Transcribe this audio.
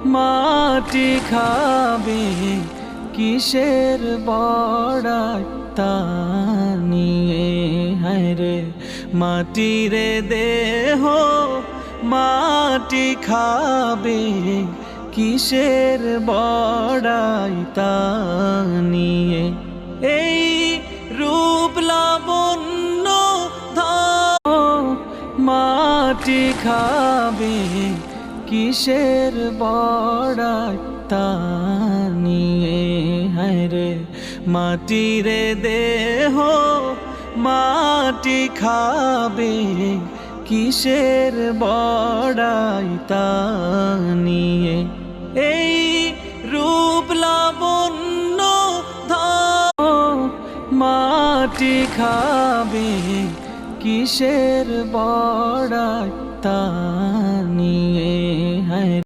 মাটি খাবে কিসের বড়াই তা নিয়ে হায়রে মাটিরে দেহ মাটি খাবে কিসের বড়াই তা নিয়ে এই রূপ লাবণ্য মাটি খাবে কিসের বড়াই তা নিয়ে হায়রে মাটিরে দেহ মাটি খাবে কিসের বড়াই তা নিয়ে এই রূপ লাবণ্য মাটি খাবে কিসের বড়াই তা